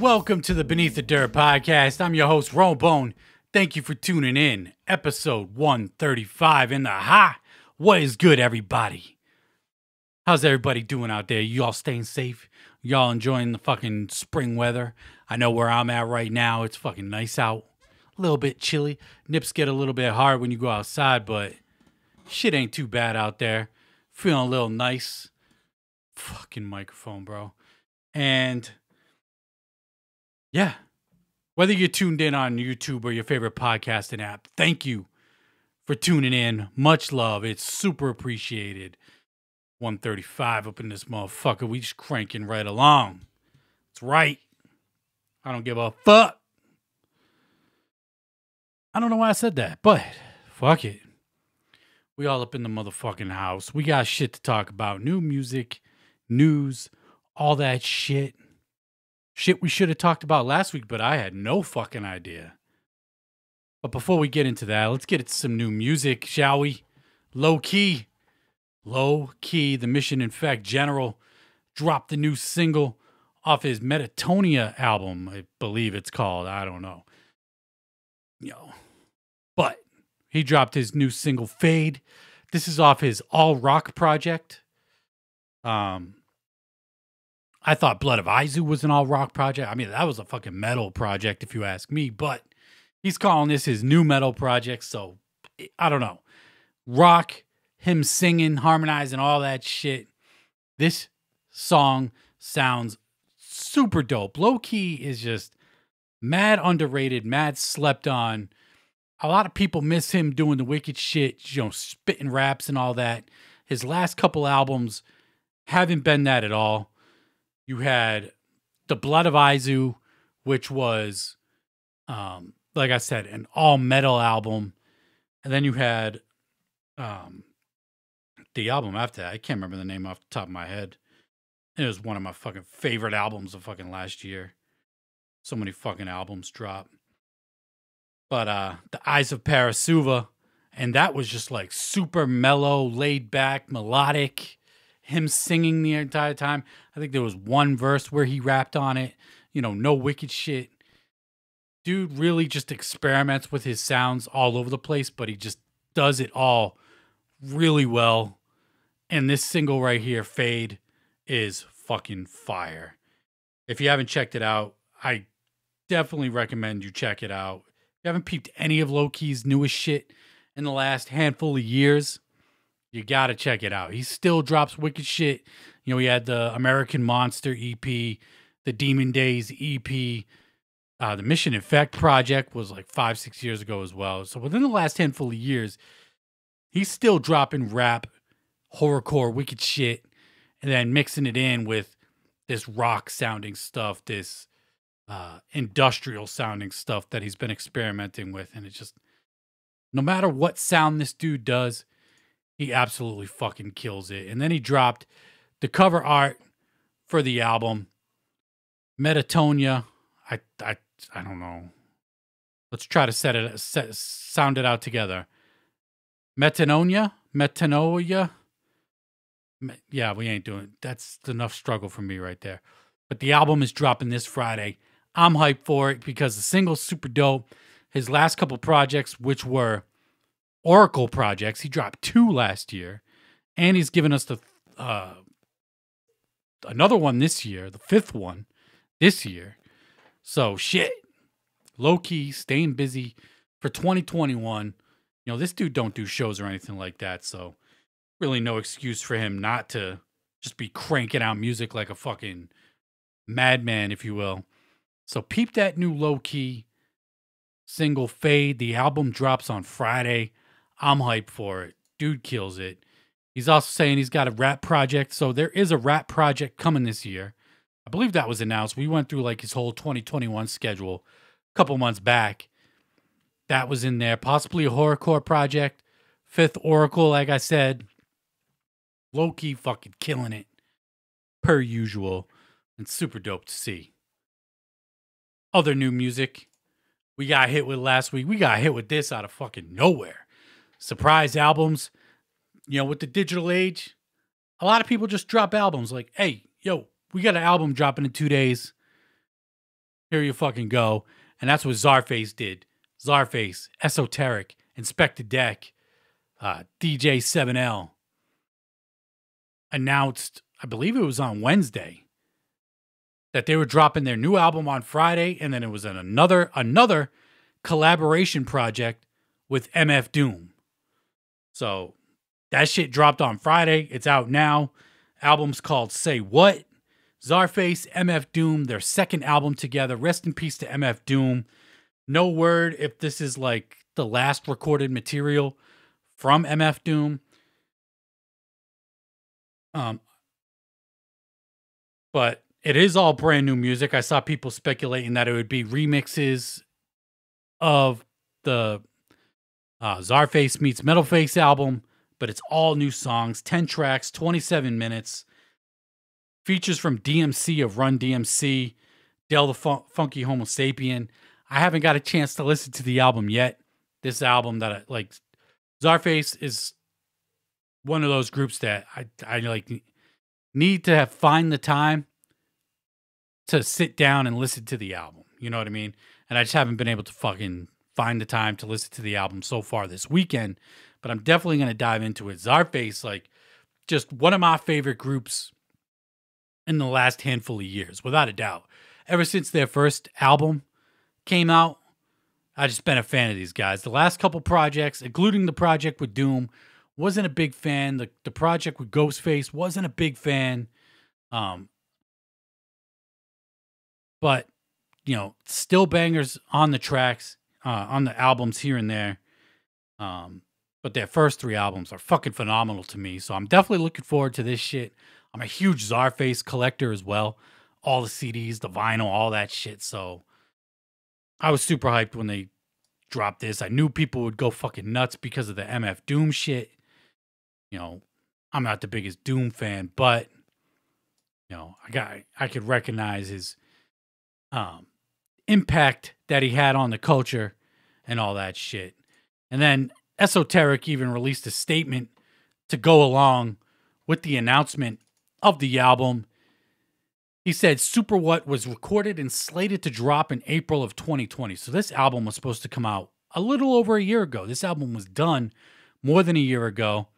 Welcome to the Beneath the Dirt podcast. I'm your host, Robone. Thank you for tuning in. Episode 135 in the high. What is good, everybody? How's everybody doing out there? You all staying safe? Y'all enjoying the fucking spring weather? I know where I'm at right now. It's fucking nice out. A little bit chilly. Nips get a little bit hard when you go outside, but shit ain't too bad out there. Feeling a little nice. Fucking microphone, bro. And yeah, whether you're tuned in on YouTube or your favorite podcasting app, thank you for tuning in. Much love. It's super appreciated. 135 up in this motherfucker. We just cranking right along. That's right. I don't give a fuck. I don't know why I said that, but fuck it. We all up in the motherfucking house. We got shit to talk about. New music, news, all that shit. Shit we should have talked about last week, but I had no fucking idea. But before we get into that, let's get into some new music, shall we? Lowkey, the Mission Infect General, dropped the new single off his Metatonia album, I believe it's called. I don't know. But he dropped his new single, Fade. This is off his all-rock project. I thought Blood of Izu was an all-rock project. I mean, that was a fucking metal project, if you ask me. But he's calling this his new metal project, so I don't know. Rock, him singing, harmonizing, all that shit. This song sounds super dope. Lowkey is just mad underrated, mad slept on. A lot of people miss him doing the wicked shit, spitting raps and all that. His last couple albums haven't been that at all. You had The Blood of Izu, which was, like I said, an all-metal album. And then you had the album after that. I can't remember the name off the top of my head. It was one of my fucking favorite albums of fucking last year. So many fucking albums dropped. But The Eyes of Parasuva, and that was just like super mellow, laid back, melodic. Him singing the entire time. I think there was one verse where he rapped on it. No wicked shit. Dude really just experiments with his sounds all over the place, but he just does it all really well. And this single right here, Fade, is fucking fire. If you haven't checked it out, I definitely recommend you check it out. If you haven't peeped any of Lowkey's newest shit in the last handful of years, you gotta check it out. He still drops wicked shit. He had the American Monster EP, the Demon Days EP. The Mission Infect project was like 5-6 years ago as well. So within the last handful of years, he's still dropping rap, horrorcore, wicked shit, and then mixing it in with this rock sounding stuff, this industrial sounding stuff that he's been experimenting with. And it's just, no matter what sound this dude does, he absolutely fucking kills it. And then he dropped the cover art for the album, Metatonia. I don't know. Let's try to sound it out together. Metanoia. Yeah, we ain't doing it. That's enough struggle for me right there. But the album is dropping this Friday. I'm hyped for it because the single's super dope. His last couple projects, which were Oracle projects, he dropped 2 last year, and he's given us the another one this year, the 5th one this year. So shit, Lowkey staying busy for 2021. This dude don't do shows or anything like that, so really no excuse for him not to just be cranking out music like a fucking madman, if you will. So peep that new Lowkey single, Fade. The album drops on Friday. I'm hyped for it. Dude kills it. He's also saying he's got a rap project. So there is a rap project coming this year. I believe that was announced. We went through like his whole 2021 schedule a couple months back. That was in there. Possibly a horrorcore project. 5th Oracle, like I said. Lowkey fucking killing it. Per usual. And super dope to see. Other new music we got hit with last week. We got hit with this out of fucking nowhere. Surprise albums. With the digital age, a lot of people just drop albums like, hey, we got an album dropping in 2 days. Here you fucking go. And that's what Czarface did. Czarface, Esoteric, Inspector Deck, DJ 7L announced, I believe it was on Wednesday, that they were dropping their new album on Friday, and then it was another collaboration project with MF Doom. So that shit dropped on Friday. It's out now. Album's called Say What. Czarface, MF Doom, their second album together. Rest in peace to MF Doom. No word if this is like the last recorded material from MF Doom. But it is all brand new music. I saw people speculating that it would be remixes of the Czarface meets Metalface album, but it's all new songs, 10 tracks, 27 minutes. Features from DMC of Run DMC, Del the Funky Homo Sapien. I haven't got a chance to listen to the album yet. This album that I like, Czarface is one of those groups that I like need to find the time to sit down and listen to the album. You know what I mean? And I just haven't been able to fucking find the time to listen to the album so far this weekend. But I'm definitely going to dive into it. Czarface, like, just one of my favorite groups in the last handful of years, without a doubt. Ever since their first album came out, I've just been a fan of these guys. The last couple projects, including the project with Doom, wasn't a big fan. The project with Ghostface, wasn't a big fan. But, you know, still bangers on the tracks, on the albums here and there. But their first three albums are fucking phenomenal to me. So I'm definitely looking forward to this shit. I'm a huge Czarface collector as well. All the CDs, the vinyl, all that shit. So I was super hyped when they dropped this. I knew people would go fucking nuts because of the MF Doom shit. You know, I'm not the biggest Doom fan, but, you know, I could recognize his impact that he had on the culture and all that shit. And then Esoteric even released a statement to go along with the announcement of the album. He said Super What was recorded and slated to drop in April of 2020. So this album was supposed to come out a little over a year ago. This album was done more than a year ago,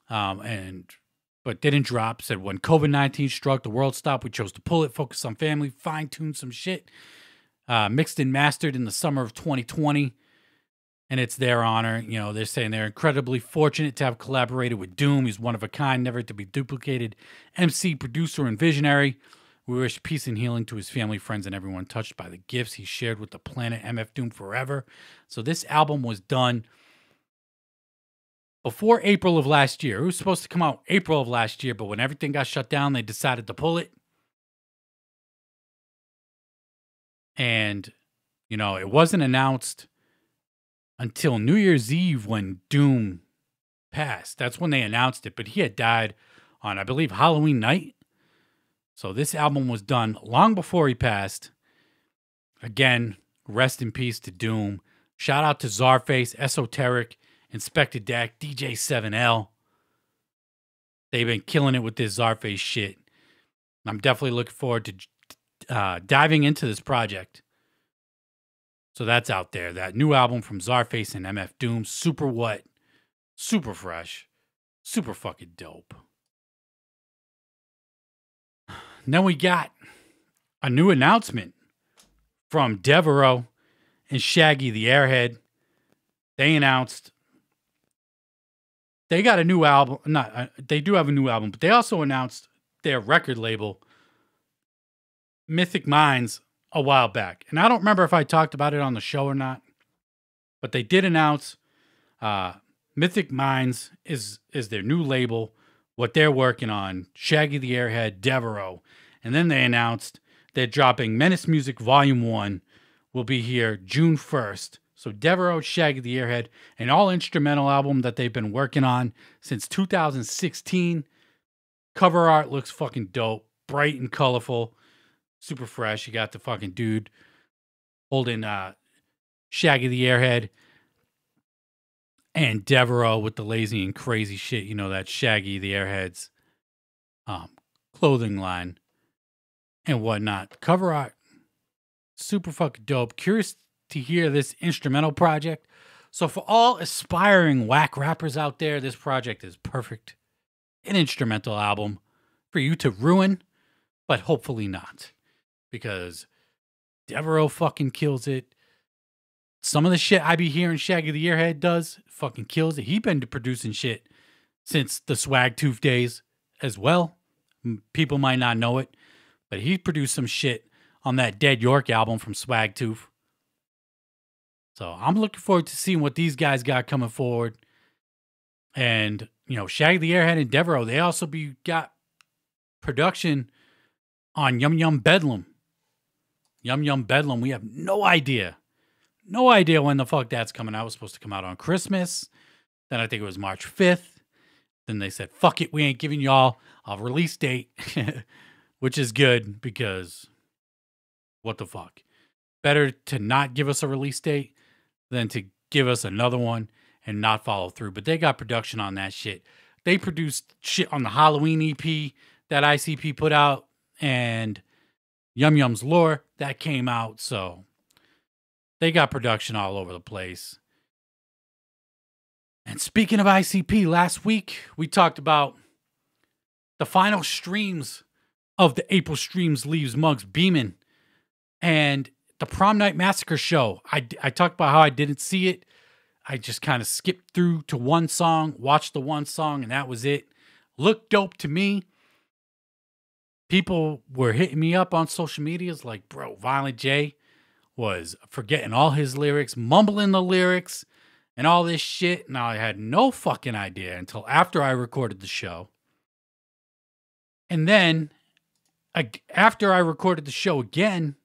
but didn't drop. Said when COVID-19 struck, the world stopped. We chose to pull it, focus on family, fine-tune some shit. Mixed and mastered in the summer of 2020. And it's their honor. You know, they're saying they're incredibly fortunate to have collaborated with Doom. He's one of a kind, never to be duplicated. MC, producer, and visionary. We wish peace and healing to his family, friends, and everyone touched by the gifts he shared with the planet. MF Doom forever. So this album was done before April of last year. It was supposed to come out April of last year, but when everything got shut down, they decided to pull it. And, you know, it wasn't announced until New Year's Eve when Doom passed. That's when they announced it, but he had died on, I believe, Halloween night. So this album was done long before he passed. Again, rest in peace to Doom. Shout out to Czarface, Esoteric, Inspector Deck, DJ 7L. They've been killing it with this Czarface shit. I'm definitely looking forward to diving into this project. So that's out there. That new album from Czarface and MF Doom. Super what? Super fresh. Super fucking dope. And then we got a new announcement from Devereaux and Shaggy the Airhead. They announced they got a new album. They do have a new album, but they also announced their record label, Mythic Minds, a while back. And I don't remember if I talked about it on the show or not, but they did announce Mythic Minds is their new label, what they're working on, Shaggy the Airhead, Devereaux. And then they announced they're dropping Menace Music Volume 1 will be here June 1st. So Devereaux, Shaggy the Airhead, an all-instrumental album that they've been working on since 2016. Cover art looks fucking dope, bright and colorful. Super fresh. You got the fucking dude holding Shaggy the Airhead and Devereaux with the lazy and crazy shit. You know, that Shaggy the Airhead's clothing line and whatnot. Cover art Super fucking dope. Curious to hear this instrumental project. So for all aspiring whack rappers out there, this project is perfect. An instrumental album for you to ruin, but hopefully not. Because Devereaux fucking kills it. Some of the shit I be hearing Shaggy the Earhead does fucking kills it. He been producing shit since the Swag Tooth days as well. People might not know it, but he produced some shit on that Dead York album from Swag Tooth. So I'm looking forward to seeing what these guys got coming forward. And, you know, Shaggy the Airhead and Devereaux, they also got production on Yum Yum Bedlam. Yum Yum Bedlam, we have no idea. No idea when the fuck that's coming out. It was supposed to come out on Christmas. Then I think it was March 5th. Then they said, fuck it, we ain't giving y'all a release date. Which is good because what the fuck? Better to not give us a release date than to give us another one and not follow through. But they got production on that shit. They produced shit on the Halloween EP that ICP put out and Yum Yum's Lore that came out. So they got production all over the place. And speaking of ICP, last week we talked about the final streams of the April Streams Leaves Mugs Beamin' and the Prom Night Massacre show. I talked about how I didn't see it. I just kind of skipped through to one song, watched the one song, and that was it. Looked dope to me. People were hitting me up on social medias like, bro, Violent J was forgetting all his lyrics, mumbling the lyrics, and all this shit. Now, I had no fucking idea until after I recorded the show. And then, after I recorded the show again,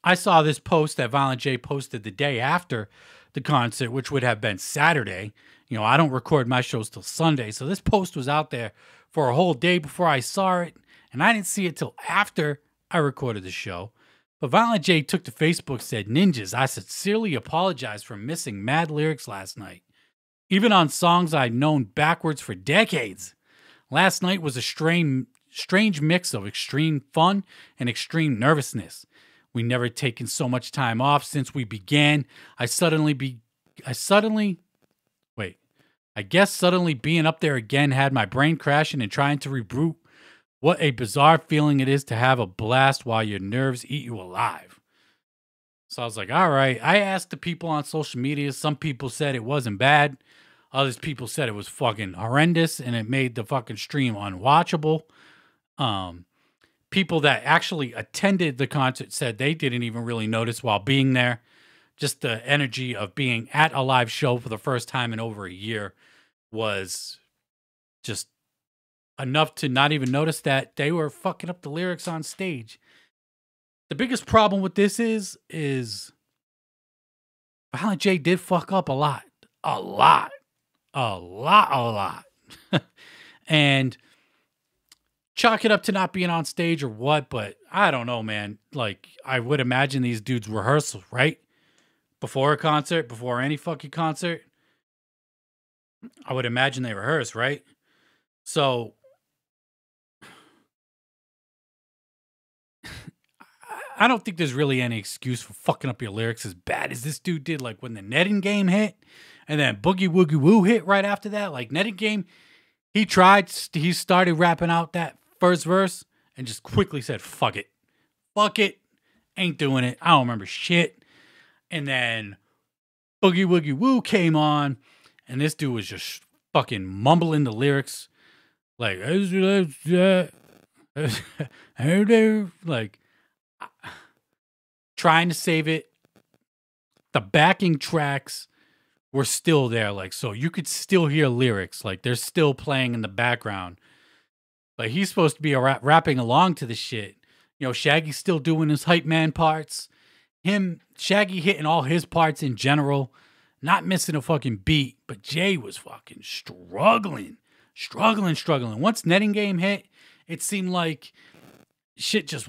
I saw this post that Violent J posted the day after the concert, which would have been Saturday. You know, I don't record my shows till Sunday. So this post was out there for a whole day before I saw it. And I didn't see it till after I recorded the show. But Violent J took to Facebook, said, "Ninjas, I sincerely apologize for missing mad lyrics last night. Even on songs I've known backwards for decades. Last night was a strange mix of extreme fun and extreme nervousness. We never taken so much time off since we began. I guess suddenly being up there again had my brain crashing and trying to reboot. What a bizarre feeling it is to have a blast while your nerves eat you alive." So I was like, all right. I asked the people on social media. Some people said it wasn't bad. Others people said it was fucking horrendous and it made the fucking stream unwatchable. People that actually attended the concert said they didn't even really notice while being there. Just the energy of being at a live show for the first time in over a year was just enough to not even notice that they were fucking up the lyrics on stage. The biggest problem with this is Violent J did fuck up a lot. And chalk it up to not being on stage or what, but I don't know, man. Like, I would imagine these dudes rehearsal, right? Before a concert, before any fucking concert. I would imagine they rehearse, right? So, I don't think there's really any excuse for fucking up your lyrics as bad as this dude did. Like, when the Netting Game hit, and then Boogie Woogie Woo hit right after that. Like, Netting Game, he started rapping out that first verse and just quickly said, fuck it. Fuck it. Ain't doing it. I don't remember shit. And then Boogie Woogie Woo came on and this dude was just fucking mumbling the lyrics. Like, like trying to save it. The backing tracks were still there. Like, so you could still hear lyrics. Like, they're still playing in the background. But he's supposed to be rapping along to the shit. You know, Shaggy's still doing his hype man parts. Shaggy hitting all his parts in general. Not missing a fucking beat. But Jay was fucking struggling. Once Netting Game hit, it seemed like shit just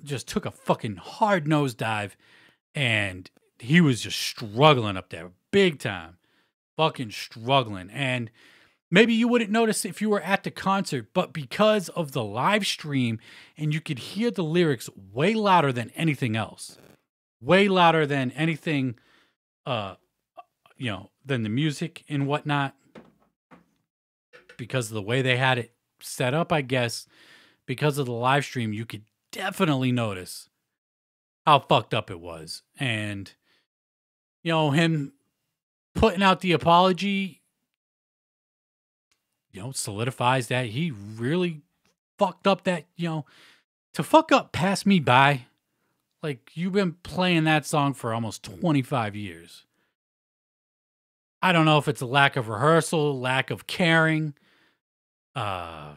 just took a fucking hard nosedive. And he was just struggling up there big time. Fucking struggling. And maybe you wouldn't notice if you were at the concert, but because of the live stream and you could hear the lyrics way louder than anything else, way louder than anything, than the music and whatnot, because of the way they had it set up, I guess, because of the live stream, you could definitely notice how fucked up it was. And, him putting out the apology, solidifies that he really fucked up that, to fuck up Pass Me By. Like, you've been playing that song for almost 25 years. I don't know if it's a lack of rehearsal, lack of caring, under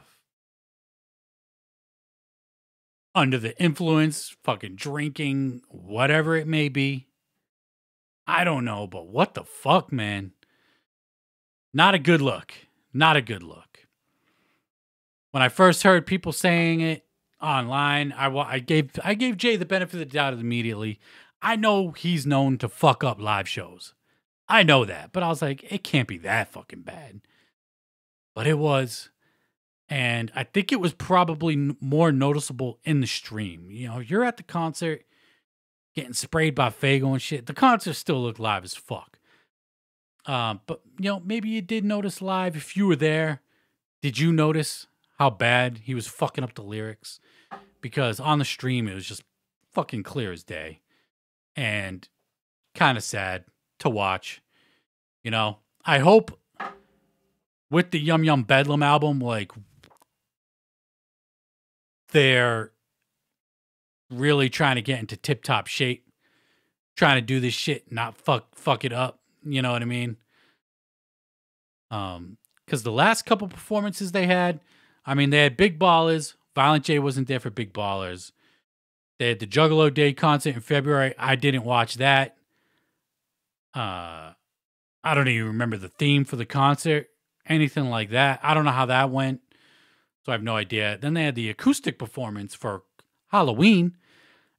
the influence, fucking drinking, whatever it may be. I don't know, but what the fuck, man? Not a good look. Not a good look. When I first heard people saying it online, I gave Jay the benefit of the doubt immediately. I know he's known to fuck up live shows. I know that, but I was like, it can't be that fucking bad. But it was. And I think it was probably more noticeable in the stream. You're at the concert getting sprayed by Fago and shit. The concert still looked live as fuck. But, maybe you did notice live. If you were there, did you notice how bad he was fucking up the lyrics? Because on the stream, it was just fucking clear as day. And kind of sad to watch. I hope with the Yum Yum Bedlam album, like, they're really trying to get into tip-top shape, trying to do this shit, not fuck it up. You know what I mean? Because the last couple performances they had Big Ballers. Violent J wasn't there for Big Ballers. They had the Juggalo Day concert in February. I didn't watch that. I don't even remember the theme for the concert, anything like that. I don't know how that went. So I have no idea. Then they had the acoustic performance for Halloween,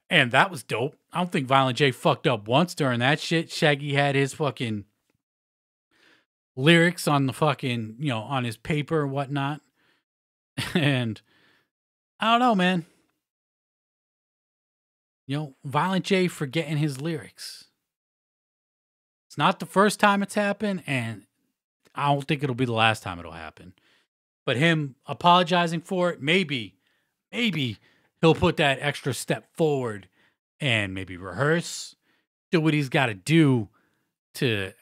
and that was dope. I don't think Violent J fucked up once during that shit. Shaggy had his fucking lyrics on the fucking, on his paper and whatnot. And I don't know, man. Violent J forgetting his lyrics. It's not the first time it's happened, and I don't think it'll be the last time it'll happen. But him apologizing for it, maybe he'll put that extra step forward and maybe rehearse, do what he's got to do to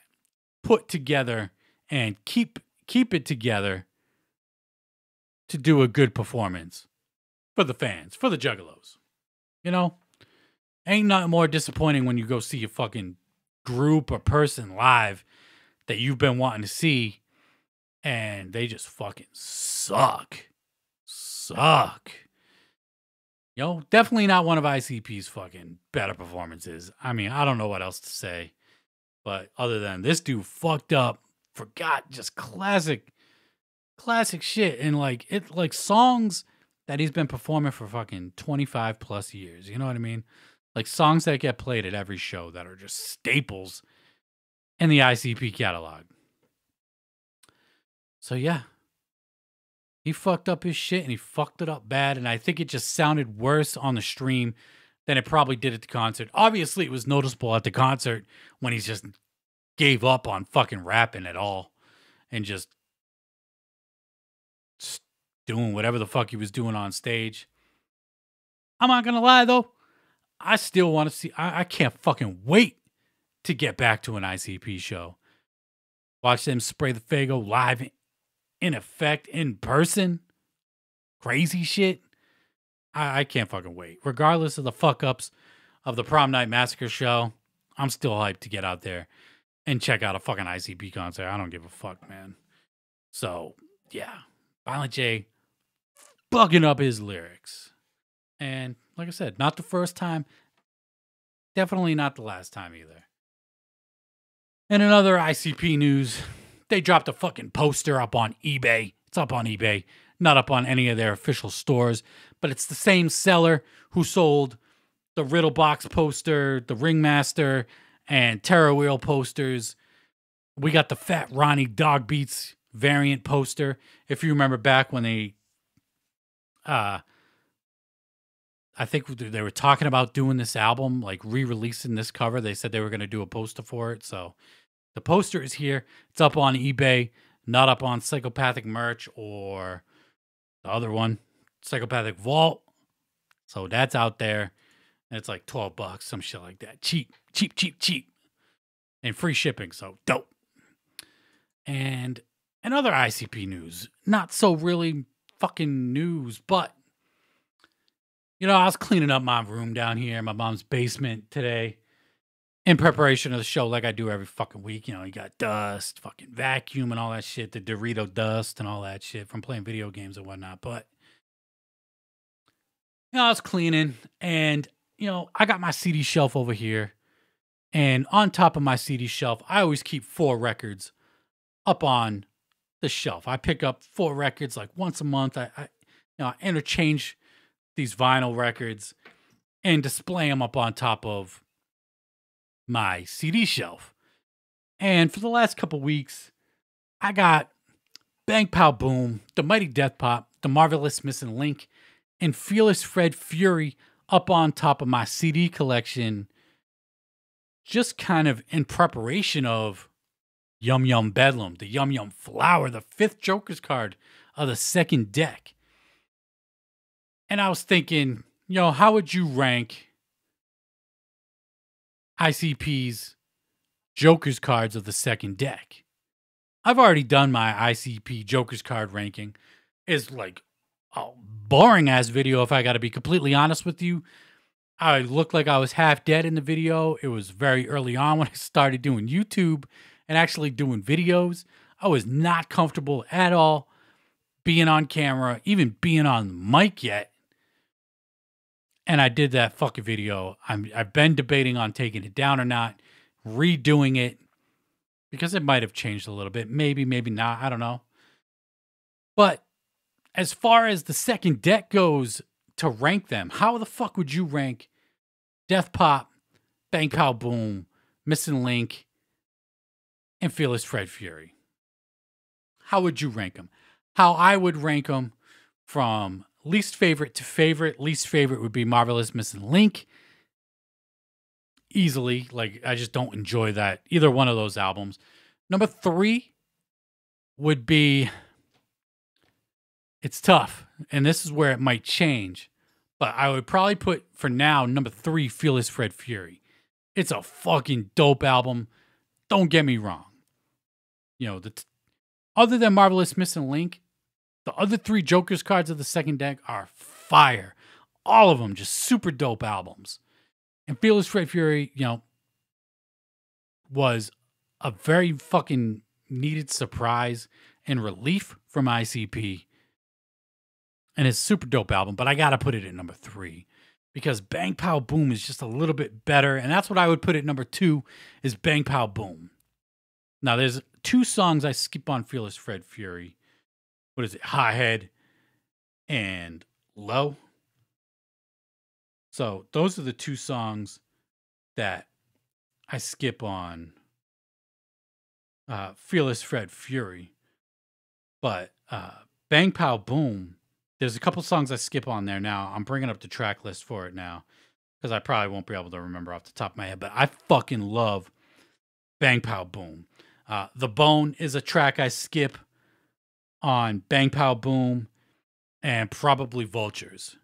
put together and keep it together to do a good performance for the fans, for the Juggalos. Ain't nothing more disappointing when you go see a fucking group or person live that you've been wanting to see and they just fucking suck. Definitely not one of ICP's fucking better performances. I don't know what else to say. But other than this dude fucked up, forgot just classic shit. And like songs that he's been performing for fucking 25 plus years. You know what I mean? Like songs that get played at every show that are just staples in the ICP catalog. So yeah, he fucked up his shit and he fucked it up bad. And I think it just sounded worse on the stream than it probably did at the concert. Obviously, it was noticeable at the concert when he just gave up on fucking rapping at all and just doing whatever the fuck he was doing on stage. I'm not gonna lie though, I still want to see. I can't fucking wait to get back to an ICP show. Watch them spray the Fago live in effect, in person. Crazy shit. I can't fucking wait. Regardless of the fuck ups of the Prom Night Massacre show, I'm still hyped to get out there and check out a fucking ICP concert. I don't give a fuck, man. So, yeah. Violent J bugging up his lyrics. And like I said, not the first time. Definitely not the last time either. And in other ICP news, they dropped a fucking poster up on eBay. It's up on eBay, not up on any of their official stores, but it's the same seller who sold the Riddle Box poster, the Ringmaster, and Terror Wheel posters. We got the Fat Ronnie Dog Beats variant poster. If you remember back when they, I think they were talking about doing this album, like re-releasing this cover. They said they were going to do a poster for it. So the poster is here. It's up on eBay, not up on Psychopathic Merch or the other one, Psychopathic Vault. So that's out there. And it's like $12, some shit like that. Cheap. And free shipping. So dope. And another ICP news. Not so really fucking news, but I was cleaning up my room down here in my mom's basement today in preparation of the show like I do every fucking week. You got dust, fucking vacuum and all that shit, the Dorito dust and all that shit from playing video games and whatnot. But, I was cleaning and, I got my CD shelf over here. And on top of my CD shelf, I always keep 4 records up on the shelf. I pick up 4 records like once a month. I interchange these vinyl records and display them up on top of my CD shelf. And for the last couple weeks, I got Bang Pow Boom, The Mighty Death Pop, The Marvelous Missing Link, and Fearless Fred Fury up on top of my CD collection, just kind of in preparation of Yum Yum Bedlam, the Yum Yum Flower, the 5th Joker's card of the second deck. And I was thinking, how would you rank ICP's Joker's cards of the second deck? I've already done my ICP Joker's card ranking. It's like a boring ass video if I got to be completely honest with you. I looked like I was half dead in the video. It was very early on when I started doing YouTube and actually doing videos. I was not comfortable at all being on camera, even being on the mic yet. And I did that fucking video. I've been debating on taking it down or not, redoing it, because it might have changed a little bit. Maybe not. I don't know. But as far as the second deck goes, to rank them, how the fuck would you rank Death Pop, Bang Pow Boom, Missing Link, and Fearless Fred Fury? How would you rank them? How I would rank them from least favorite to favorite. Least favorite would be Marvelous Missing Link. Easily. Like, I just don't enjoy that. Either one of those albums. Number 3 would be... It's tough. And this is where it might change. But I would probably put, for now, number 3, Fearless Fred Fury. It's a fucking dope album. Don't get me wrong. Other than Marvelous Missing Link, the other 3 Joker's cards of the second deck are fire. All of them just super dope albums. And Fearless Fred Fury, was a very fucking needed surprise and relief from ICP. And it's a super dope album, but I gotta put it at number 3. Because Bang Pow Boom is just a little bit better. And that's what I would put at number 2, is Bang Pow Boom. Now, there's 2 songs I skip on Fearless Fred Fury. What is it? Hothead and Low. So those are the 2 songs that I skip on Fearless Fred Fury. But Bang Pow Boom, there's a couple songs I skip on there now. I'm bringing up the track list for it now because I probably won't be able to remember off the top of my head. But I fucking love Bang Pow Boom. The Bone is a track I skip on Bang Pow Boom and probably Vultures.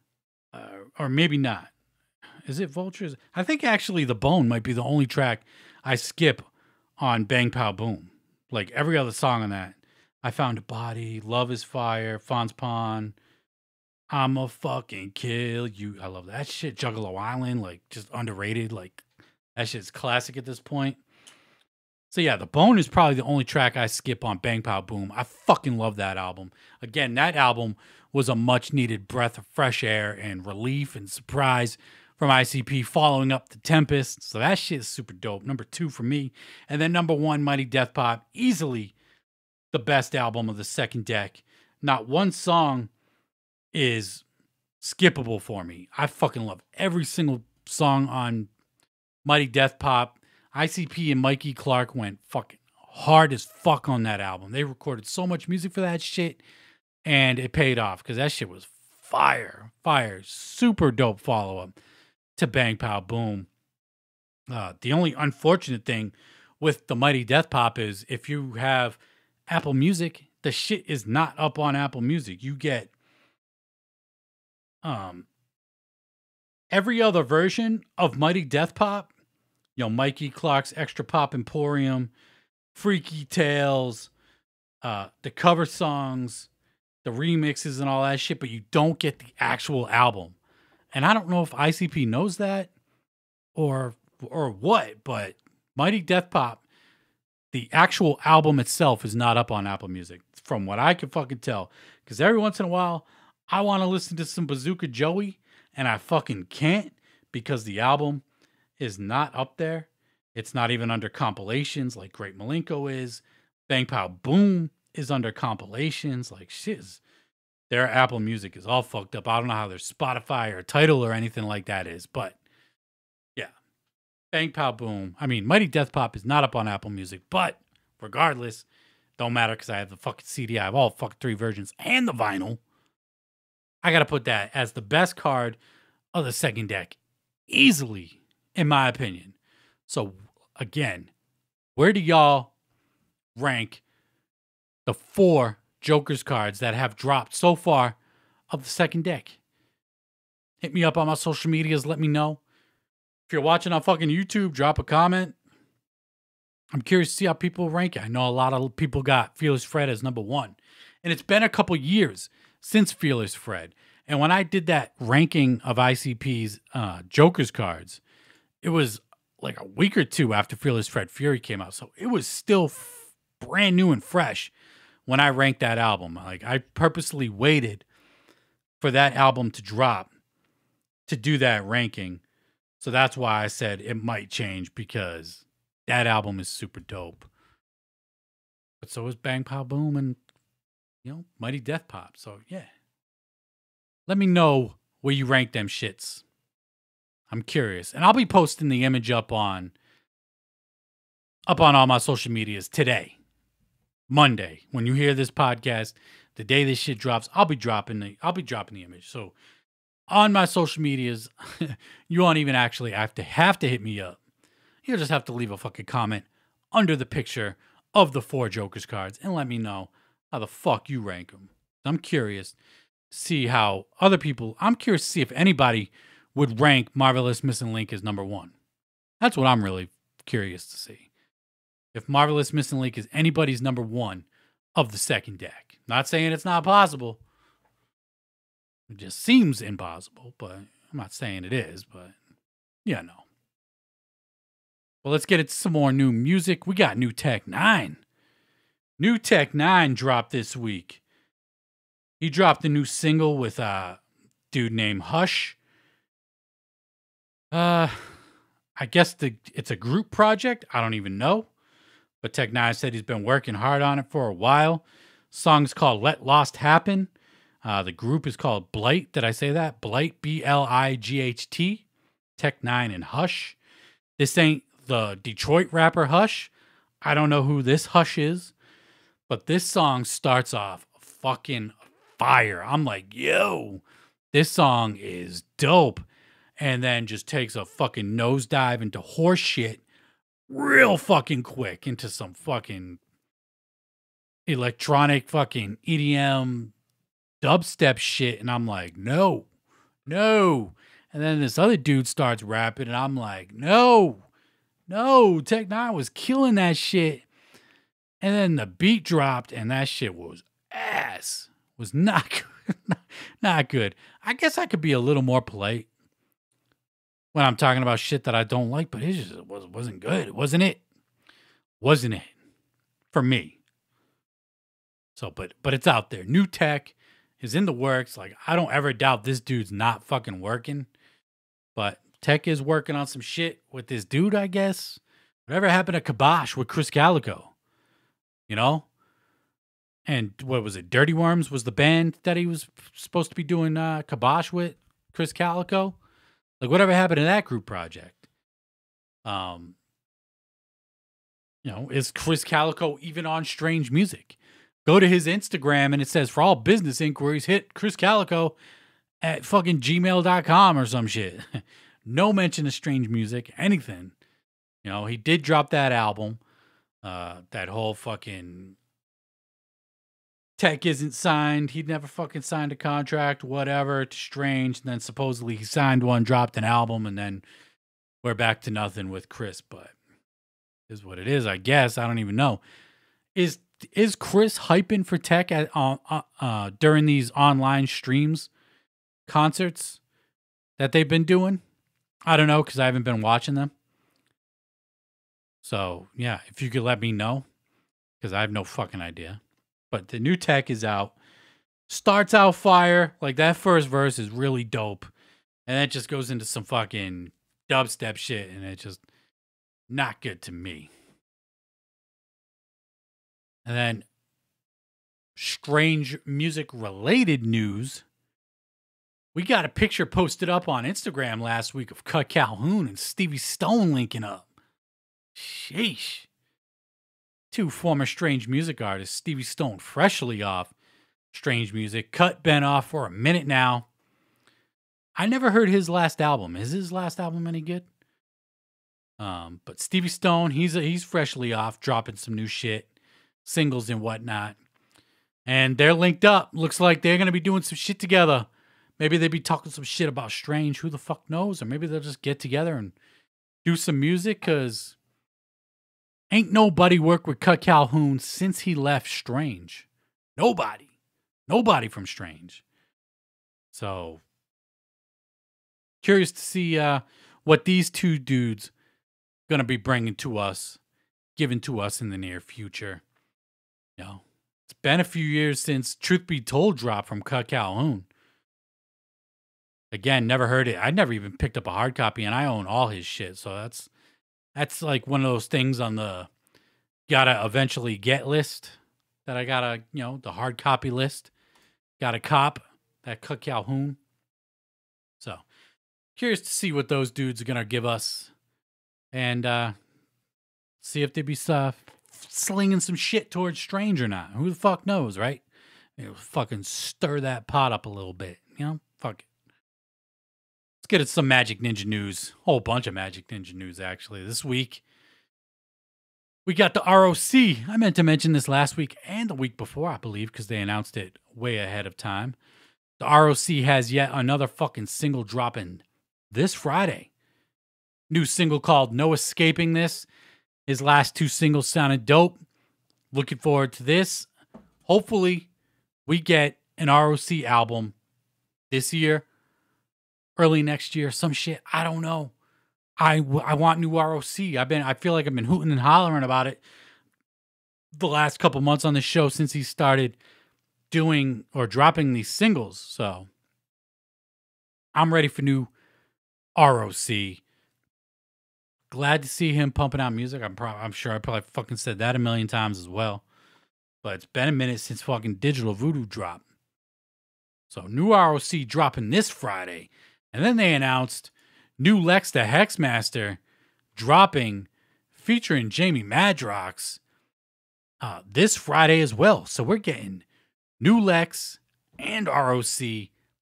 Or maybe not. Is it Vultures? I think actually The Bone might be the only track I skip on Bang Pow Boom. Like every other song on that. I Found a Body, Love is Fire, Fonz Pond, I'ma fucking kill you. I love that shit. Juggalo Island, like just underrated. Like that shit's classic at this point. So yeah, The Bone is probably the only track I skip on Bang Pow Boom. I fucking love that album. Again, that album was a much needed breath of fresh air and relief and surprise from ICP following up The Tempest. So that shit is super dope. Number 2 for me. And then number 1, Mighty Death Pop. Easily the best album of the second deck. Not one song is skippable for me. I fucking love every single song on Mighty Death Pop. ICP and Mikey Clark went fucking hard as fuck on that album. They recorded so much music for that shit, and it paid off because that shit was fire. Super dope follow-up to Bang Pow Boom. The only unfortunate thing with the Mighty Death Pop is if you have Apple Music, the shit is not up on Apple Music. You get every other version of Mighty Death Pop, Mikey Clark's Extra Pop Emporium, Freaky Tales, the cover songs, the remixes and all that shit, but you don't get the actual album. And I don't know if ICP knows that or what, but Mighty Death Pop, the actual album itself is not up on Apple Music, from what I can fucking tell. Because every once in a while, I want to listen to some Bazooka Joey, and I fucking can't because the album is not up there. It's not even under compilations like Great Malenko is. Bang Pow Boom is under compilations. Like, shit, their Apple Music is all fucked up. I don't know how their Spotify or Tidal or anything like that is, but yeah. Bang Pow Boom. I mean, Mighty Death Pop is not up on Apple Music, but regardless, don't matter because I have the fucking CD. I have all fucking 3 versions and the vinyl. I got to put that as the best card of the second deck. Easily, in my opinion. So, again, where do y'all rank the 4 Joker's cards that have dropped so far of the second deck? Hit me up on my social medias. Let me know. If you're watching on fucking YouTube, drop a comment. I'm curious to see how people rank it. I know a lot of people got Fearless Fred as number 1. And it's been a couple years since Fearless Fred. And when I did that ranking of ICP's Joker's cards, it was like a week or 2 after Fearless Fred Fury came out. So it was still brand new and fresh when I ranked that album. Like, I purposely waited for that album to drop to do that ranking. So that's why I said it might change, because that album is super dope. But so is Bang Pow Boom and, Mighty Death Pop. So yeah. Let me know where you rank them shits. I'm curious. And I'll be posting the image up on all my social medias today. Monday. When you hear this podcast, the day this shit drops, I'll be dropping the image. So on my social medias, you won't even actually have to hit me up. You'll just have to leave a fucking comment under the picture of the 4 Joker's cards and let me know how the fuck you rank them. I'm curious to see how other people, I'm curious to see if anybody would rank Marvelous Missing Link as number 1. That's what I'm really curious to see. If Marvelous Missing Link is anybody's number 1 of the second deck. Not saying it's not possible. It just seems impossible, but I'm not saying it is, but yeah, no. Well, let's get into some more new music. We got New Tech 9. New Tech 9 dropped this week. He dropped a new single with a dude named Hush. I guess it's a group project. I don't even know. But Tech 9 said he's been working hard on it for a while. Song's called Let Lost Happen. The group is called Blight. Did I say that? Blight, B-L-I-G-H-T. Tech 9 and Hush. This ain't the Detroit rapper Hush. I don't know who this Hush is. But this song starts off fucking fire. I'm like, yo, this song is dope. And then just takes a fucking nosedive into horse shit real fucking quick into some fucking electronic fucking EDM dubstep shit. And I'm like, no. And then this other dude starts rapping and I'm like, no. Tech 9 was killing that shit. And then the beat dropped and that shit was ass. Was not good. Not good. I guess I could be a little more polite when I'm talking about shit that I don't like, but it just wasn't good. Wasn't it for me? So, but it's out there. New Tech is in the works. Like, I don't ever doubt this dude's not fucking working, but Tech is working on some shit with this dude, I guess. Whatever happened to Kibosh with Chris Calico? And what was it? Dirty Worms was the band that he was supposed to be doing Kibosh with, Chris Calico. Like, whatever happened to that group project? Is Chris Calico even on Strange Music? Go to his Instagram and it says, for all business inquiries, hit Chris Calico at fucking gmail.com or some shit. No mention of Strange Music, anything. He did drop that album. That whole fucking Tech isn't signed. He'd never fucking signed a contract, whatever, to Strange. And then supposedly he signed one, dropped an album, and then we're back to nothing with Chris. But is what it is, I guess. I don't even know. Is Chris hyping for Tech during these online streams, concerts that they've been doing? I don't know, because I haven't been watching them. So, yeah, if you could let me know, because I have no fucking idea. But the new Tech is out. Starts out fire. Like, that first verse is really dope. And then it just goes into some fucking dubstep shit, and it's just not good to me. And then Strange Music-related news. We got a picture posted up on Instagram last week of Cut Calhoun and Stevie Stone linking up. Sheesh. Two former Strange Music artists, Stevie Stone freshly off Strange Music. Cut been off for a minute now. I never heard his last album. Is his last album any good? But Stevie Stone, he's freshly off, dropping some new shit, singles and whatnot. And they're linked up. Looks like they're going to be doing some shit together. Maybe they'd be talking some shit about Strange. Who the fuck knows? Or maybe they'll just get together and do some music, because ain't nobody worked with Cut Calhoun since he left Strange. Nobody. Nobody from Strange. So, curious to see what these two dudes going to be bringing to us, given to us in the near future. It's been a few years since Truth Be Told dropped from Cut Calhoun. Again, never heard it. I never even picked up a hard copy, and I own all his shit. So that's like one of those things on the gotta eventually get list that I gotta, the hard copy list. Gotta cop that Cut Calhoun. So, curious to see what those dudes are gonna give us, and see if they be slinging some shit towards Strange or not. Who the fuck knows, right? Fucking stir that pot up a little bit, Fuck it. Let's get at some Magic Ninja news. Whole bunch of Magic Ninja news, actually. This week, we got the ROC. I meant to mention this last week and the week before, I believe, because they announced it way ahead of time. The ROC has yet another fucking single dropping this Friday. New single called No Escaping This. His last two singles sounded dope. Looking forward to this. Hopefully, we get an ROC album this year. Early next year, some shit. I don't know. I want new ROC. I feel like I've been hooting and hollering about it the last couple months on the show since he started doing or dropping these singles. So I'm ready for new ROC. Glad to see him pumping out music. I'm sure I probably fucking said that a million times as well. But it's been a minute since fucking Digital Voodoo dropped. So new ROC dropping this Friday. And then they announced Newlex the Hexmaster dropping, featuring Jamie Madrox, this Friday as well. So we're getting Newlex and ROC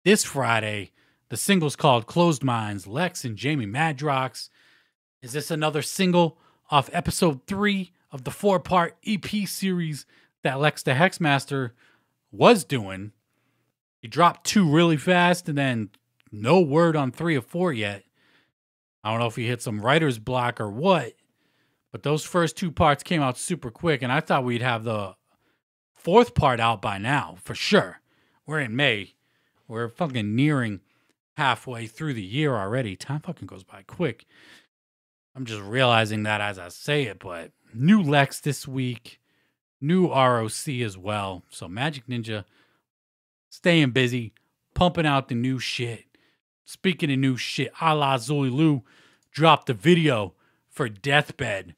this Friday. The single's called Closed Minds, Lex and Jamie Madrox. Is this another single off episode 3 of the 4-part EP series that Lex the Hexmaster was doing? He dropped 2 really fast, and then no word on 3 or 4 yet. I don't know if he hit some writer's block or what, but those first 2 parts came out super quick, and I thought we'd have the 4th part out by now, for sure. We're in May. We're fucking nearing halfway through the year already. Time fucking goes by quick. I'm just realizing that as I say it, but new Lex this week, new ROC as well. So Magic Ninja staying busy, pumping out the new shit. Speaking of new shit, a la Zulu dropped a video for Deathbed.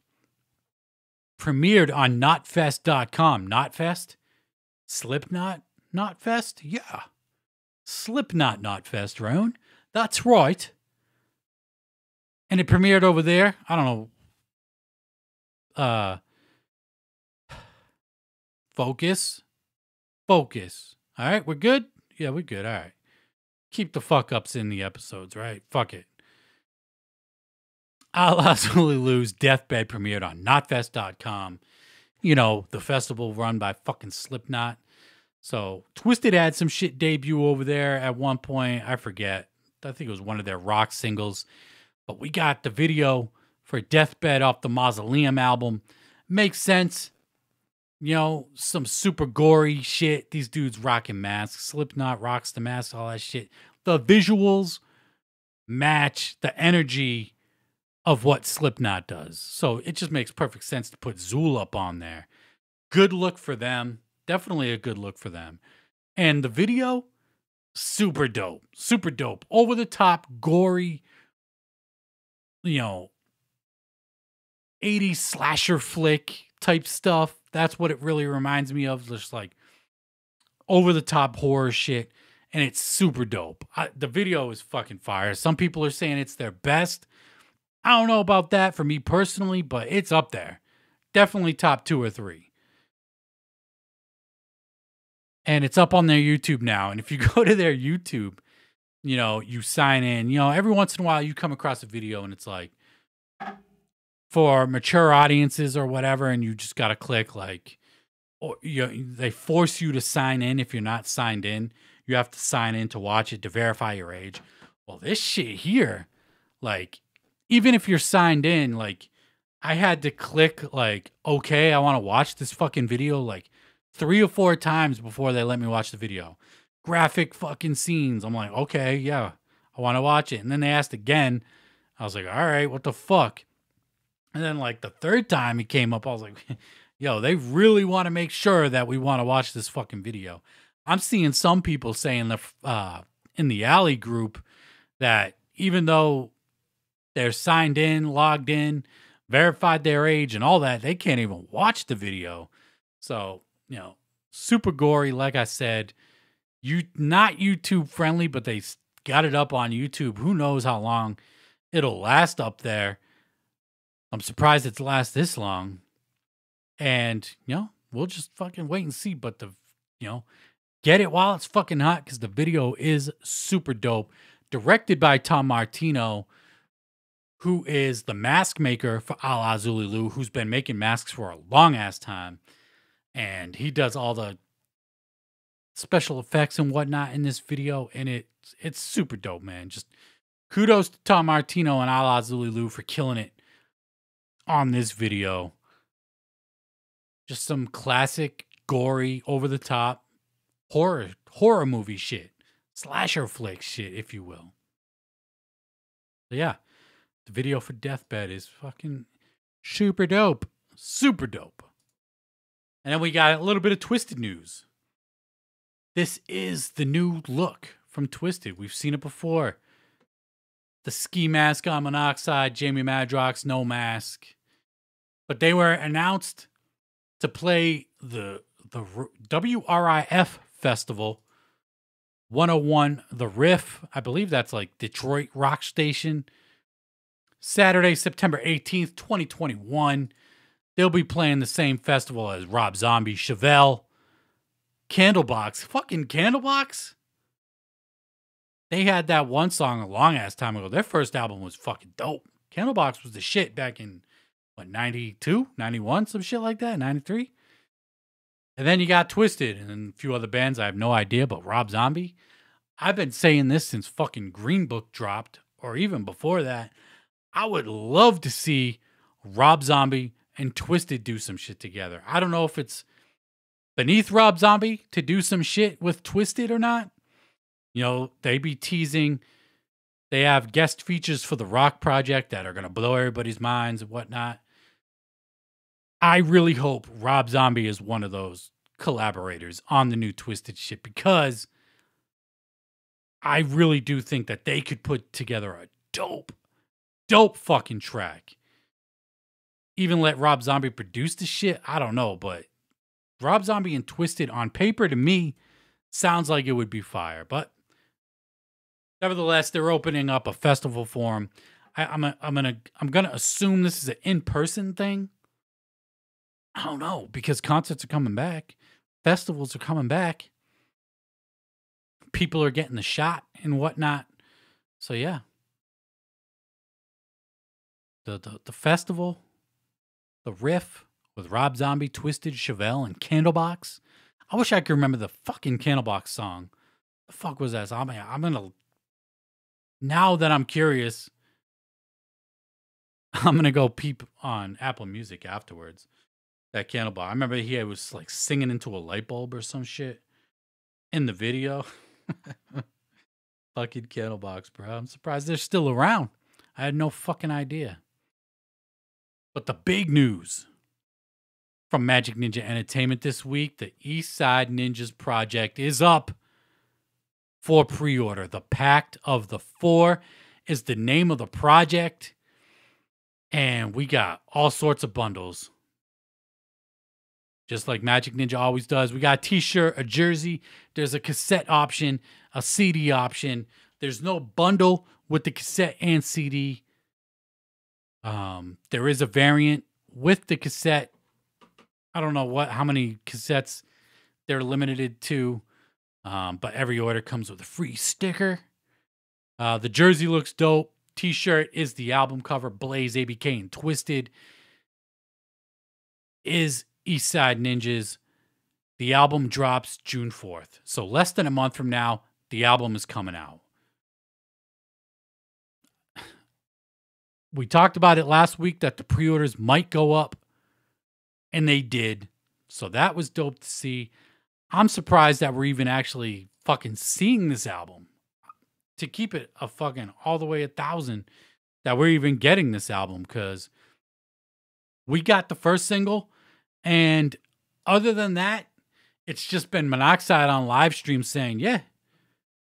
Premiered on notfest.com. Notfest? Slipknot Notfest? Yeah. Slipknot Notfest, Roan. That's right. And it premiered over there. I don't know. Focus. Focus. All right, we're good? Yeah, we're good. All right. Keep the fuck ups in the episodes, right? Fuck it. Allah Zulu's Deathbed premiered on notfest.com. You know, the festival run by fucking Slipknot. So Twisted had some shit debut over there at one point. I forget. I think it was one of their rock singles. But we got the video for Deathbed off the Mausoleum album. Makes sense. You know, some super gory shit. These dudes rocking masks. Slipknot rocks the mask, all that shit. The visuals match the energy of what Slipknot does. So it just makes perfect sense to put Zool up on there. Good look for them. Definitely a good look for them. And the video, super dope. Super dope. Over the top, gory, you know, 80s slasher flick type stuff. That's what it really reminds me of. Just like over the top horror shit. And it's super dope. The video is fucking fire. Some people are saying it's their best. I don't know about that for me personally, but it's up there. Definitely top 2 or 3. And it's up on their YouTube now. And if you go to their YouTube, you know, you sign in, you know, every once in a while you come across a video and it's like for mature audiences or whatever. And you just got to click like, or they force you to sign in. If you're not signed in, you have to sign in to watch it to verify your age. Well, this shit here, like, even if you're signed in, like, I had to click, like, okay, I want to watch this fucking video, like, 3 or 4 times before they let me watch the video. Graphic fucking scenes. I'm like, okay, yeah, I want to watch it. And then they asked again. I was like, all right, what the fuck? And then, like, the 3rd time it came up, I was like, yo, they really want to make sure that we want to watch this fucking video. I'm seeing some people saying in the Alley group that even though they're signed in, logged in, verified their age and all that, they can't even watch the video. So, you know, super gory, like I said. Not YouTube friendly, but they got it up on YouTube. Who knows how long it'll last up there. I'm surprised it's last this long. And, you know, we'll just fucking wait and see. But get it while it's fucking hot because the video is super dope. Directed by Tom Martino, who is the mask maker for Allah Zulu, who's been making masks for a long ass time. And he does all the special effects and whatnot in this video. And it's super dope, man. Just kudos to Tom Martino and Allah Zulu for killing it on this video. Just some classic, gory, over the top horror movie shit. Slasher flick shit, if you will. So yeah. The video for Deathbed is fucking super dope. Super dope. And then we got a little bit of Twisted news. This is the new look from Twisted. We've seen it before. The ski mask on Monoxide, Jamie Madrox, no mask. But they were announced to play the WRIF festival. 101 The Riff. I believe that's like Detroit Rock Station. Saturday, September 18th, 2021. They'll be playing the same festival as Rob Zombie, Chevelle, Candlebox. Fucking Candlebox? They had that one song a long ass time ago. Their first album was fucking dope. Candlebox was the shit back in, 92, 91, some shit like that, 93? And then you got Twisted and a few other bands. I have no idea, but Rob Zombie. I've been saying this since fucking Green Book dropped, or even before that. I would love to see Rob Zombie and Twisted do some shit together. I don't know if it's beneath Rob Zombie to do some shit with Twisted or not. You know, they be teasing. They have guest features for the Rock Project that are going to blow everybody's minds and whatnot. I really hope Rob Zombie is one of those collaborators on the new Twisted shit because I really do think that they could put together a dope fucking track. Even let Rob Zombie produce the shit, I don't know, but Rob Zombie and Twisted on paper to me sounds like it would be fire. But nevertheless, they're opening up a festival for him. I'm gonna assume this is an in-person thing. I don't know, because concerts are coming back, festivals are coming back, people are getting the shot and whatnot. So yeah, the festival, the riff with Rob Zombie, Twisted, Chevelle, and Candlebox. I wish I could remember the fucking Candlebox song. The fuck was that? I'm gonna, now that I'm curious, I'm gonna go peep on Apple Music afterwards. That Candlebox. I remember he was like singing into a light bulb or some shit in the video. Fucking Candlebox, bro. I'm surprised they're still around. I had no fucking idea. But the big news from Magic Ninja Entertainment this week, the Eastside Ninjas project is up for pre-order. The Pact of the Four is the name of the project. And we got all sorts of bundles. Just like Magic Ninja always does. We got a t-shirt, a jersey. There's a cassette option, a CD option. There's no bundle with the cassette and CD. There is a variant with the cassette. I don't know how many cassettes they're limited to. But every order comes with a free sticker. The jersey looks dope. T-shirt is the album cover. Blaze, ABK, and Twisted is Eastside Ninjas. The album drops June 4th. So less than a month from now, the album is coming out. We talked about it last week that the pre-orders might go up. And they did. So that was dope to see. I'm surprised that we're even actually fucking seeing this album. To keep it a fucking all the way 1,000, that we're even getting this album, because we got the first single, and other than that, it's just been Monoxide on live stream saying, yeah,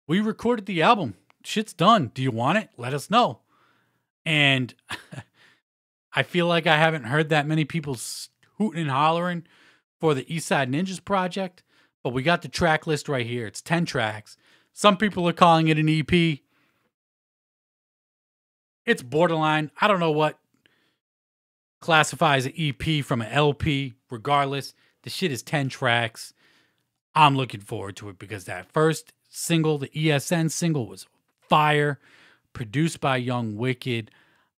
we recorded the album. Shit's done. Do you want it? Let us know. And I feel like I haven't heard that many people hooting and hollering for the Eastside Ninjas project, but we got the track list right here. It's 10 tracks. Some people are calling it an EP. It's borderline. I don't know what classifies an EP from an LP. Regardless, the shit is 10 tracks. I'm looking forward to it because that first single, the ESN single, was fire. Produced by Young Wicked.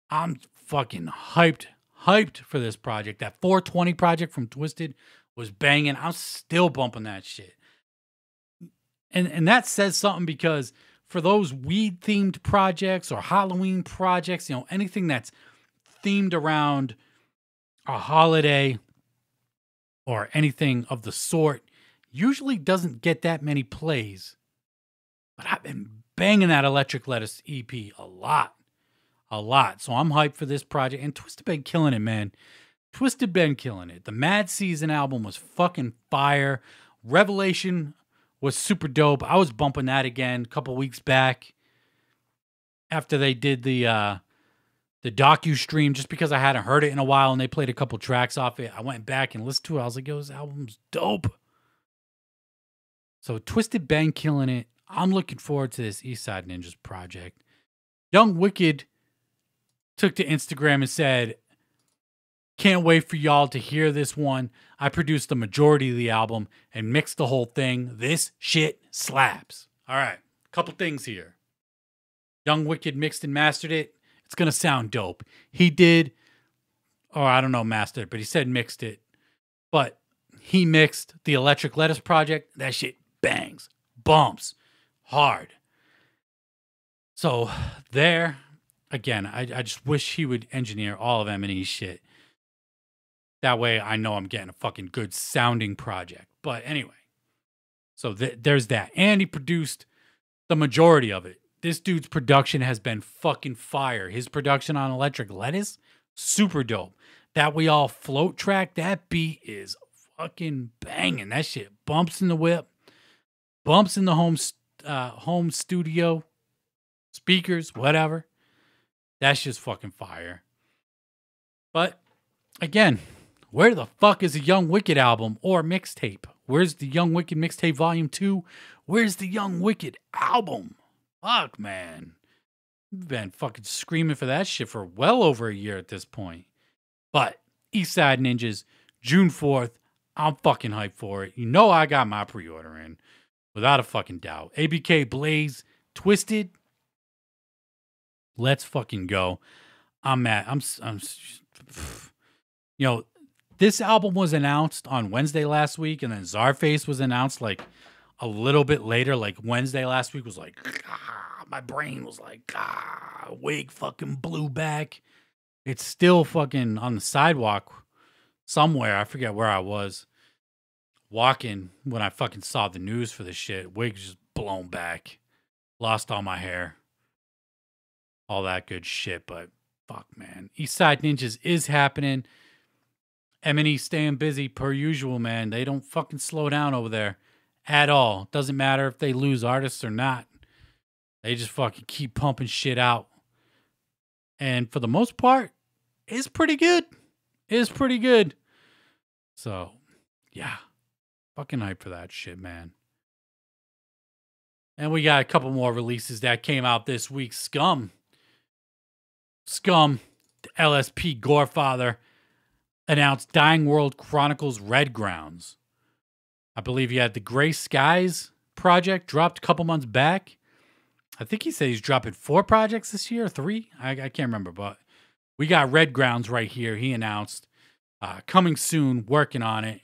I'm fucking hyped for this project. That 420 project from Twisted was banging. I'm still bumping that shit. And that says something, because for those weed-themed projects or Halloween projects, anything that's themed around a holiday or anything of the sort, usually doesn't get that many plays. But I've been banging that Electric Lettuce EP a lot. So I'm hyped for this project. And Twisted been killing it, man. Twisted been killing it. The Mad Season album was fucking fire. Revelation was super dope. I was bumping that again a couple weeks back after they did the docu-stream, just because I hadn't heard it in a while and they played a couple tracks off it. I went back and listened to it. I was like, yo, this album's dope. So Twisted been killing it. I'm looking forward to this Eastside Ninjas project. Young Wicked took to Instagram and said, can't wait for y'all to hear this one. I produced the majority of the album and mixed the whole thing. This shit slaps. All right, couple things here. Young Wicked mixed and mastered it. It's going to sound dope. He did, or I don't know, mastered it, but he said mixed it. But he mixed the Electric Lettuce project. That shit bangs, bumps, hard. So there, again, I just wish he would engineer all of M&E's shit. That way I know I'm getting a fucking good sounding project. But anyway, so there's that. And he produced the majority of it. This dude's production has been fucking fire. His production on Electric Lettuce, super dope. That We All Float track, that beat is fucking banging. That shit bumps in the whip, bumps in the home studio, speakers, whatever. That's just fucking fire. But again, where the fuck is a Young Wicked album or mixtape? Where's the Young Wicked mixtape volume 2? Where's the Young Wicked album? Fuck, man. We've been fucking screaming for that shit for well over a year at this point. But Eastside Ninjas, June 4th. I'm fucking hyped for it. You know I got my pre-order in. Without a fucking doubt. ABK Blaze Twisted. Let's fucking go. You know, this album was announced on Wednesday last week, and then Czarface was announced like a little bit later. Like Wednesday last week was like, my brain was like, wig fucking blew back. It's still fucking on the sidewalk somewhere. I forget where I was walking when I fucking saw the news for this shit. Wig's just blown back. Lost all my hair. All that good shit, but fuck, man. Eastside Ninjas is happening. M&E staying busy per usual, man. They don't fucking slow down over there at all. Doesn't matter if they lose artists or not. They just fucking keep pumping shit out. And for the most part, it's pretty good. It's pretty good. So, yeah. Fucking hype for that shit, man. And we got a couple more releases that came out this week. Scum, the LSP Gorefather, announced Dying World Chronicles Red Grounds. I believe he had the Gray Skies project dropped a couple months back. I think he said he's dropping 4 projects this year, 3. I can't remember, but we got Red Grounds right here. He announced coming soon, working on it.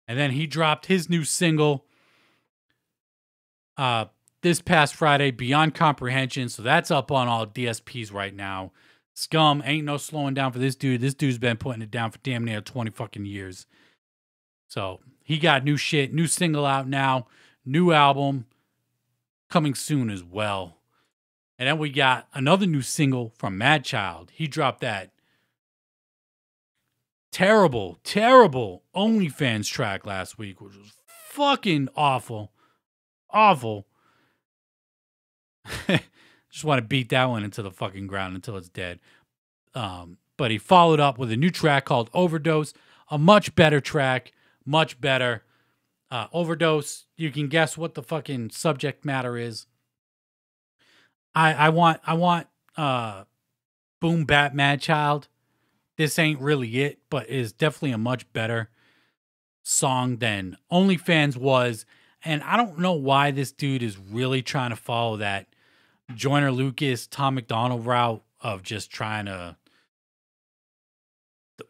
And then he dropped his new single this past Friday, Beyond Comprehension. So that's up on all DSPs right now. Scum, ain't no slowing down for this dude. This dude's been putting it down for damn near 20 fucking years. So he got new shit, new single out now, new album coming soon as well. And then we got another new single from Madchild. He dropped that terrible OnlyFans track last week, which was fucking awful. Awful. Just want to beat that one into the fucking ground until it's dead. But he followed up with a new track called Overdose, a much better track, much better. Overdose, you can guess what the fucking subject matter is. I want Boom Bap Madchild. This ain't really it, but is definitely a much better song than OnlyFans was. And I don't know why this dude is really trying to follow that Joyner Lucas, Tom McDonald route of just trying to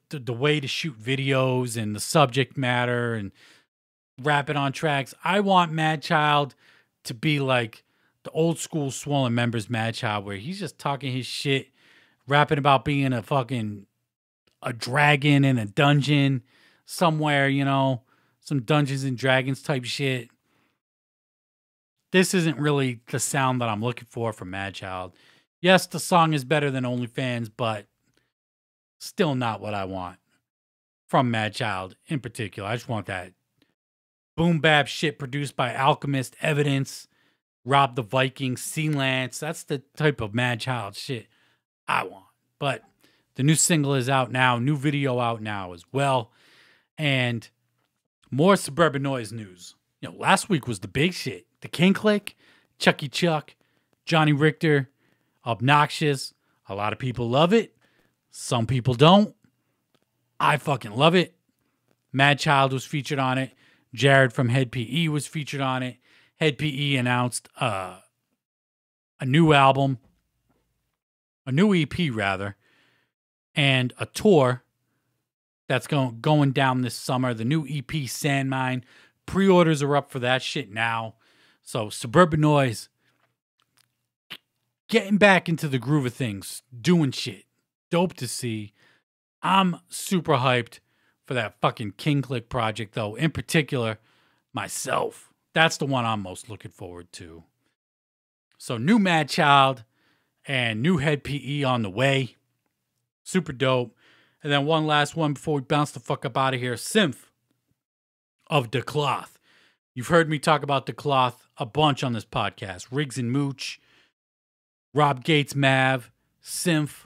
the way to shoot videos and the subject matter and rap it on tracks. I want Madchild to be like the old school Swollen Members Madchild, where he's just talking his shit, rapping about being a dragon in a dungeon somewhere, you know, some Dungeons and Dragons type shit. This isn't really the sound that I'm looking for from Madchild. Yes, the song is better than OnlyFans, but still not what I want from Madchild in particular. I just want that boom bap shit produced by Alchemist, Evidence, Rob the Viking, Sea Lance. That's the type of Madchild shit I want. But the new single is out now, new video out now as well. And more Suburban Noise news. You know, last week was the big shit. The King Click, Chucky Chuck, Johnny Richter, Obnoxious. A lot of people love it. Some people don't. I fucking love it. Madchild was featured on it. Jared from Head PE was featured on it. Head PE announced a new album, a new EP rather, and a tour that's going down this summer. The new EP, Sandmine. Pre-orders are up for that shit now. So Suburban Noise, getting back into the groove of things, doing shit. Dope to see. I'm super hyped for that fucking King Click project, though. In particular, myself. That's the one I'm most looking forward to. So new Madchild and new Head PE on the way. Super dope. And then one last one before we bounce the fuck up out of here. Synth of The Cloth. You've heard me talk about The Cloth a bunch on this podcast. Riggs and Mooch, Rob Gates Mav, Synth.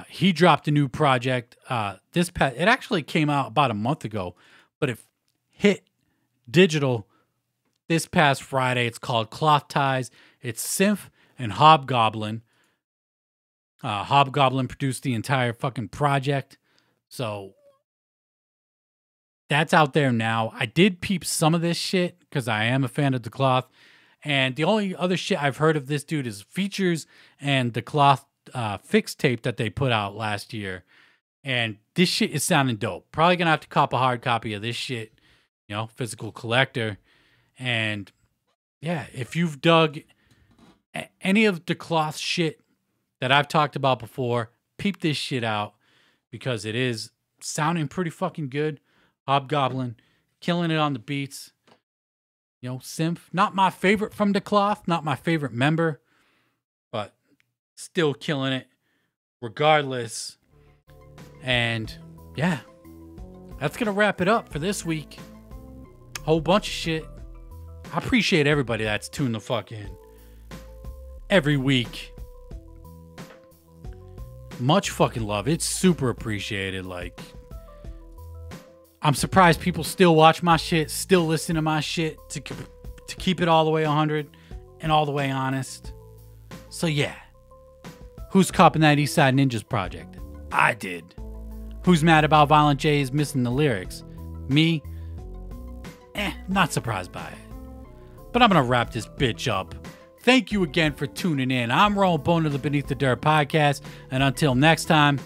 He dropped a new project. It actually came out about a month ago, but it hit digital this past Friday. It's called Cloth Ties. It's Synth and Hobgoblin. Hobgoblin produced the entire fucking project. So that's out there now. I did peep some of this shit because I am a fan of the cloth. And the only other shit I've heard of this dude is Features and the cloth fix tape that they put out last year. And this shit is sounding dope. Probably gonna have to cop a hard copy of this shit, you know, physical collector. And yeah, if you've dug any of the cloth shit that I've talked about before, peep this shit out because it is sounding pretty fucking good. Hobgoblin, killing it on the beats. You know, Synth, not my favorite from the cloth, not my favorite member, but still killing it regardless. And yeah, that's going to wrap it up for this week. Whole bunch of shit. I appreciate everybody that's tuned the fuck in every week. Much fucking love. It's super appreciated. Like, I'm surprised people still watch my shit, still listen to my shit to keep it all the way 100 and all the way honest. So yeah, who's copping that Eastside Ninjas project? I did. Who's mad about Violent J's missing the lyrics? Me? Not surprised by it. But I'm gonna wrap this bitch up. Thank you again for tuning in. I'm Roland Bone of the Beneath the Dirt podcast, and until next time,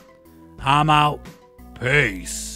I'm out. Peace.